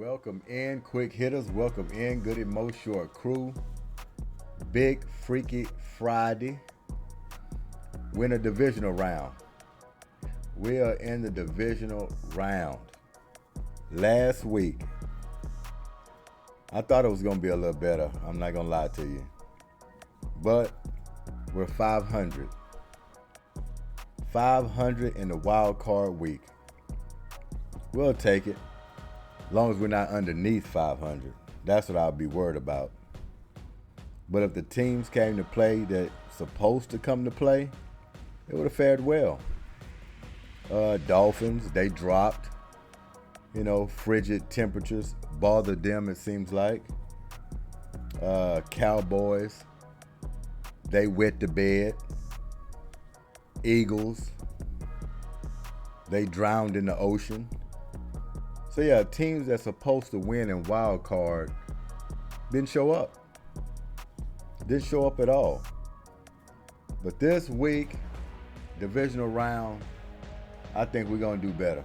Welcome in, quick hitters. Welcome in, Goodymo short crew. Big Freaky Friday. We're in a divisional round. We are in the divisional round. Last week, I thought it was going to be a little better. I'm not going to lie to you. But we're 500. 500 in the wild card week. We'll take it. As long as we're not underneath 500. That's what I'll be worried about. But if the teams came to play that's supposed to come to play, it would have fared well. Dolphins, they dropped. Frigid temperatures bothered them, it seems like. Cowboys, they wet the bed. Eagles, they drowned in the ocean. So yeah, teams that's supposed to win in wild card didn't show up. Didn't show up at all. But this week, divisional round, I think we're going to do better.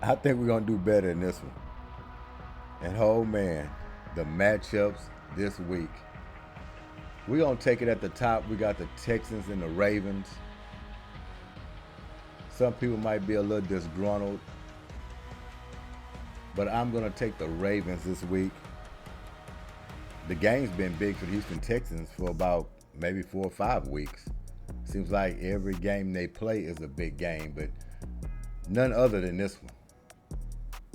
I think we're going to do better in this one. And oh man, the matchups this week. We're going to take it at the top. We got the Texans and the Ravens. Some people might be a little disgruntled, but I'm going to take the Ravens this week. The game's been big for the Houston Texans for about maybe 4 or 5 weeks. Seems like every game they play is a big game, but none other than this one.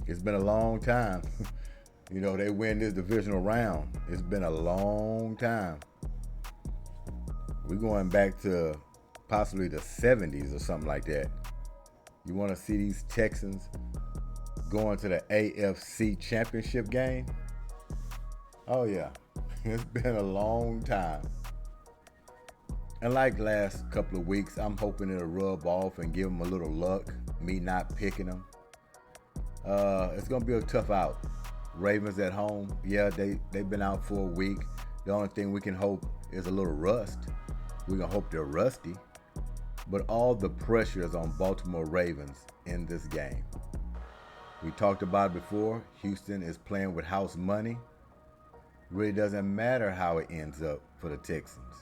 It's been a long time. They win this divisional round. It's been a long time. We're going back to possibly the 70s or something like that. You want to see these Texans going to the AFC Championship game? Oh yeah, it's been a long time. And like last couple of weeks, I'm hoping it'll rub off and give them a little luck, me not picking them. It's going to be a tough out. Ravens at home, yeah, they've been out for a week. The only thing we can hope is a little rust. We're going to hope they're rusty. But all the pressure is on Baltimore Ravens in this game. We talked about it before. Houston is playing with house money. Really doesn't matter how it ends up for the Texans.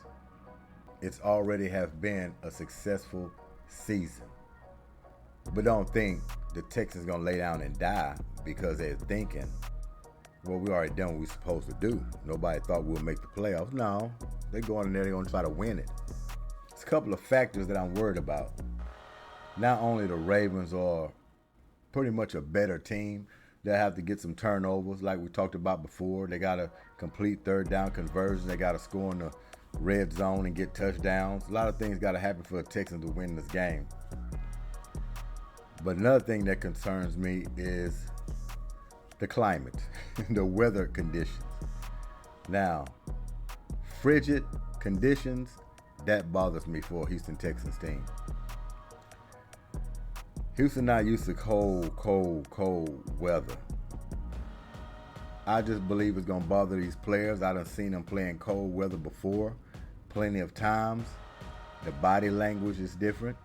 It's already have been a successful season. But don't think the Texans going to lay down and die because they're thinking, well, we already done what we're supposed to do. Nobody thought we'll make the playoffs. No, they're going in there, they're going to try to win it. It's a couple of factors that I'm worried about. Not only the Ravens are pretty much a better team, they have to get some turnovers like we talked about before. They got to complete third down conversions. They got to score in the red zone and get touchdowns. A lot of things got to happen for the Texans to win this game. But another thing that concerns me is the climate, the weather conditions. Now, frigid conditions, that bothers me for a Houston Texans team. Houston not used to cold weather. I just believe it's going to bother these players. I done seen them playing cold weather before, plenty of times. The body language is different.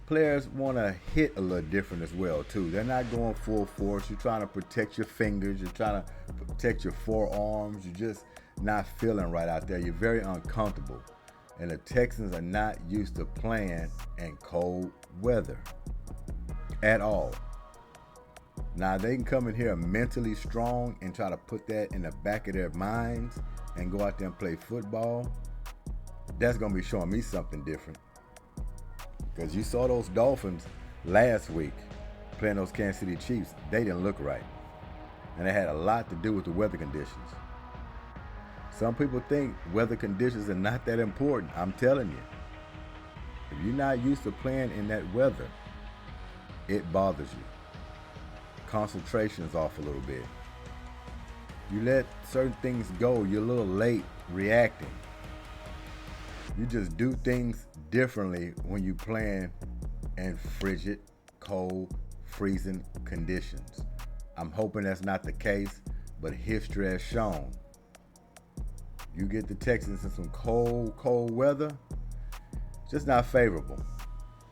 Players want to hit a little different as well, too. They're not going full force. You're trying to protect your fingers. You're trying to protect your forearms. You're just not feeling right out there. You're very uncomfortable. And the Texans are not used to playing in cold weather at all. Now, they can come in here mentally strong and try to put that in the back of their minds and go out there and play football. That's going to be showing me something different. Because you saw those Dolphins last week playing those Kansas City Chiefs. They didn't look right. And it had a lot to do with the weather conditions. Some people think weather conditions are not that important. I'm telling you. If you're not used to playing in that weather, it bothers you. Concentration is off a little bit. You let certain things go. You're a little late reacting. You just do things differently when you're playing in frigid, cold, freezing conditions. I'm hoping that's not the case, but history has shown. You get the Texans in some cold weather, just not favorable.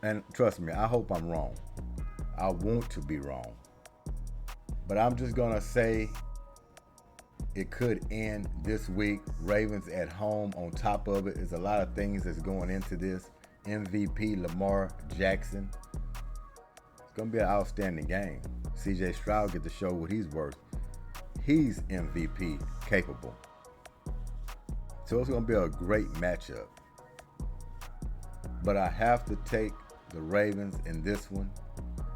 And trust me, I hope I'm wrong. I want to be wrong. But I'm just going to say it could end this week. Ravens at home. On top of it, there's a lot of things that's going into this. MVP Lamar Jackson. It's going to be an outstanding game. C.J. Stroud get to show what he's worth. He's MVP capable. So it's going to be a great matchup. But I have to take the Ravens in this one.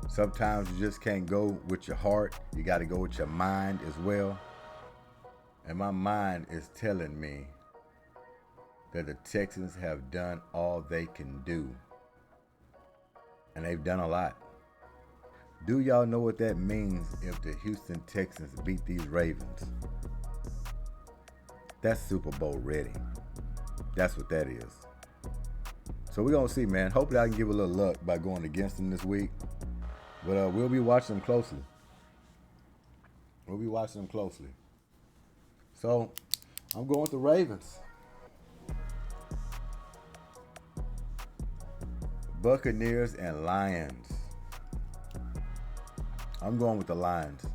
Sometimes you just can't go with your heart. You got to go with your mind as well. And my mind is telling me that the Texans have done all they can do. And they've done a lot. Do y'all know what that means if the Houston Texans beat these Ravens? That's Super Bowl ready. That's what that is. So we're going to see, man. Hopefully I can give a little luck by going against them this week. But we'll be watching them closely. So I'm going with the Ravens. Buccaneers and Lions. I'm going with the Lions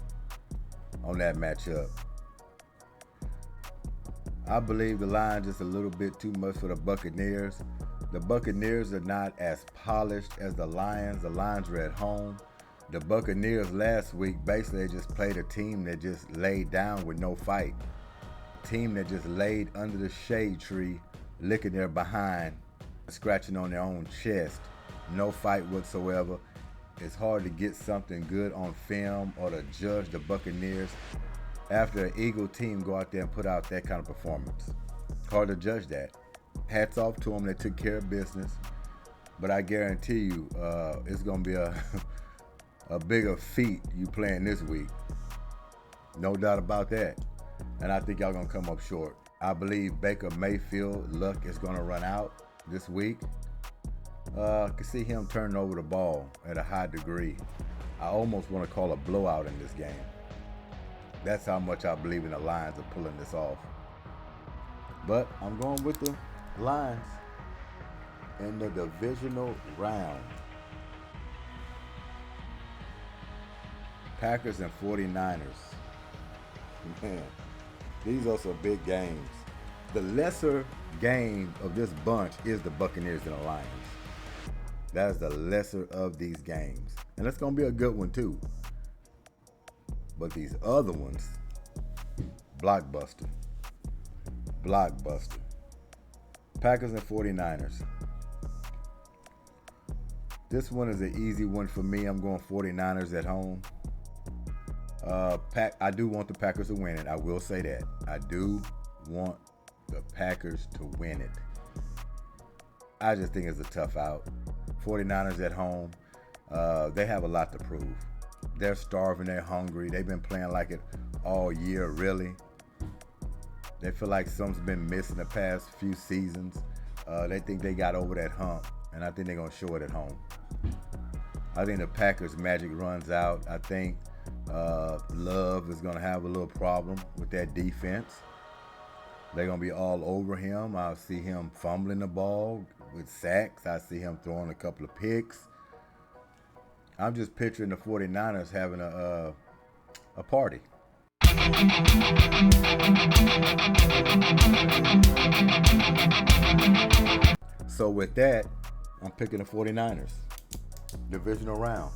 on that matchup. I believe the Lions is a little bit too much for the Buccaneers. The Buccaneers are not as polished as the Lions. The Lions were at home. The Buccaneers last week basically just played a team that just laid down with no fight. A team that just laid under the shade tree, licking their behind, scratching on their own chest. No fight whatsoever. It's hard to get something good on film or to judge the Buccaneers after an Eagle team go out there and put out that kind of performance. Hard to judge that. Hats off to them. They took care of business. But I guarantee you it's going to be a bigger feat you playing this week. No doubt about that. And I think y'all going to come up short. I believe Baker Mayfield luck is going to run out this week. I can see him turning over the ball at a high degree. I almost want to call a blowout in this game. That's how much I believe in the Lions of pulling this off. But I'm going with the Lions in the divisional round. Packers and 49ers. Man, these are some big games. The lesser game of this bunch is the Buccaneers and the Lions. That is the lesser of these games. And that's going to be a good one too. But these other ones, blockbuster. Packers and 49ers. This one is an easy one for me. I'm going 49ers at home. I do want the Packers to win it. I will say that. I do want the Packers to win it. I just think it's a tough out. 49ers at home. They have a lot to prove. They're starving. They're hungry. They've been playing like it all year, really. They feel like something's been missing the past few seasons. They think they got over that hump, and I think they're going to show it at home. I think the Packers' magic runs out. I think Love is going to have a little problem with that defense. They're going to be all over him. I'll see him fumbling the ball with sacks. I see him throwing a couple of picks. I'm just picturing the 49ers having a party. So with that, I'm picking the 49ers. Divisional round.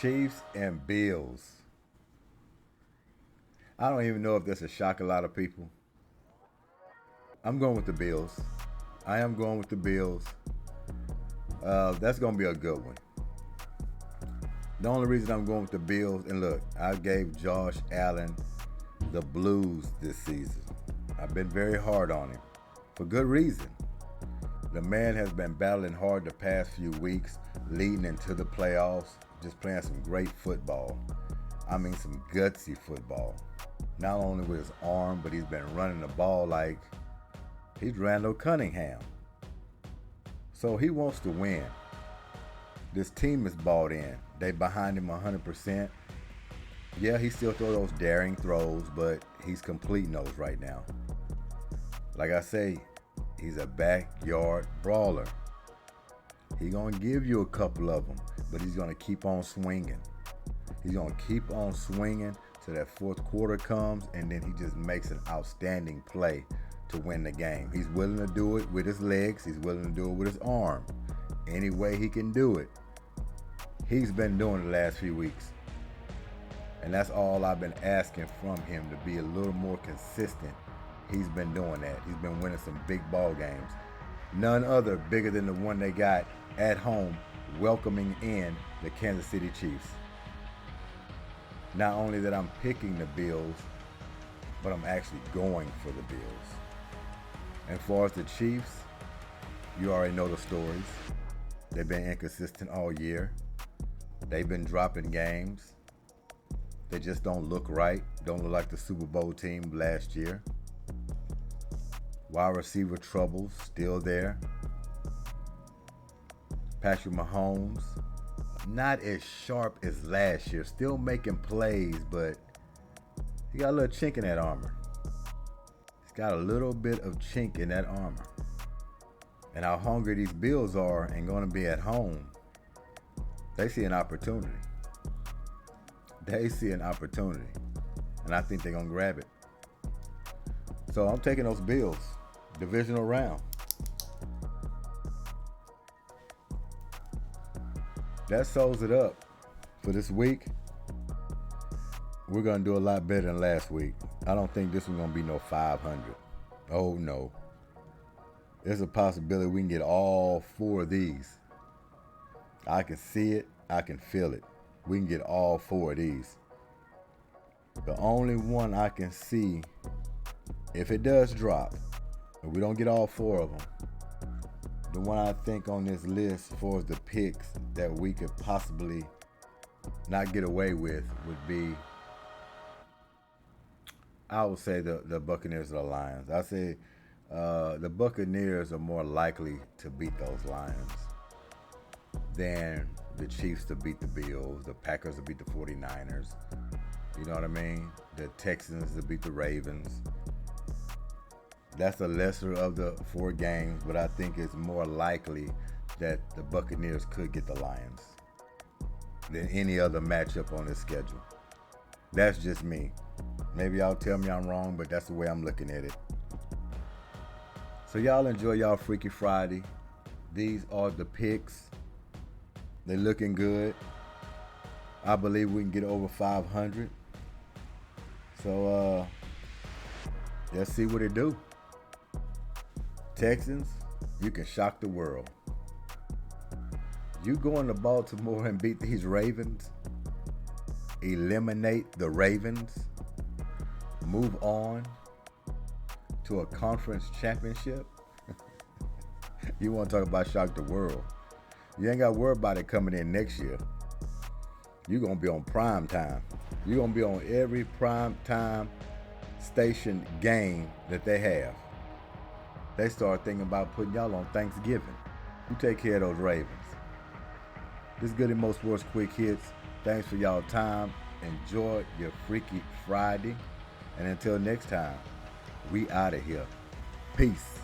Chiefs and Bills. I don't even know if this will shock a lot of people. I'm going with the Bills. I am going with the Bills. That's going to be a good one. The only reason I'm going with the Bills, and look, I gave Josh Allen the blues this season. I've been very hard on him for good reason. The man has been battling hard the past few weeks, leading into the playoffs, just playing some great football. I mean, some gutsy football. Not only with his arm, but he's been running the ball like he's Randall Cunningham. So he wants to win. This team is bought in. They behind him 100%. Yeah, he still throws those daring throws, but he's completing those right now. Like I say, he's a backyard brawler. He's going to give you a couple of them. but he's going to keep on swinging. He's going to keep on swinging till that fourth quarter comes, and then he just makes an outstanding play to win the game. He's willing to do it with his legs. He's willing to do it with his arm. Any way he can do it, he's been doing the last few weeks. And that's all I've been asking from him, to be a little more consistent. He's been doing that. He's been winning some big ball games. None other bigger than the one they got at home, welcoming in the Kansas City Chiefs. Not only that I'm picking the Bills, but I'm actually going for the Bills. And as far as the Chiefs, you already know the stories. They've been inconsistent all year. They've been dropping games. They just don't look right. Don't look like the Super Bowl team last year. Wide receiver troubles still there. Patrick Mahomes, not as sharp as last year. Still making plays, but he got a little chink in that armor. He's got a little bit of chink in that armor. And how hungry these Bills are and going to be at home, they see an opportunity. They see an opportunity. And I think they're going to grab it. So I'm taking those Bills. Divisional round. That sews it up for this week. We're going to do a lot better than last week. I don't think this one's going to be no 500. Oh, no. There's a possibility we can get all 4 of these. I can see it. I can feel it. We can get all 4 of these. The only one I can see, if it does drop, and we don't get all 4 of them, the one I think on this list for the picks that we could possibly not get away with would be, I would say the Buccaneers or the Lions. I say the Buccaneers are more likely to beat those Lions than the Chiefs to beat the Bills, the Packers to beat the 49ers. You know what I mean? The Texans to beat the Ravens. That's the lesser of the 4 games, but I think it's more likely that the Buccaneers could get the Lions than any other matchup on this schedule. That's just me. Maybe y'all tell me I'm wrong, but that's the way I'm looking at it. So y'all enjoy y'all Freaky Friday. These are the picks. They're looking good. I believe we can get over 500. So let's see what it do. Texans, you can shock the world. You going to Baltimore and beat these Ravens, eliminate the Ravens, move on to a conference championship. You want to talk about shock the world. You ain't got to worry about it coming in next year. You're going to be on prime time. You're going to be on every prime time station game that they have. They start thinking about putting y'all on Thanksgiving. You take care of those Ravens. This is Goodymo Sports Quick Hits. Thanks for y'all time. Enjoy your Freaky Friday. And until next time, we out of here. Peace.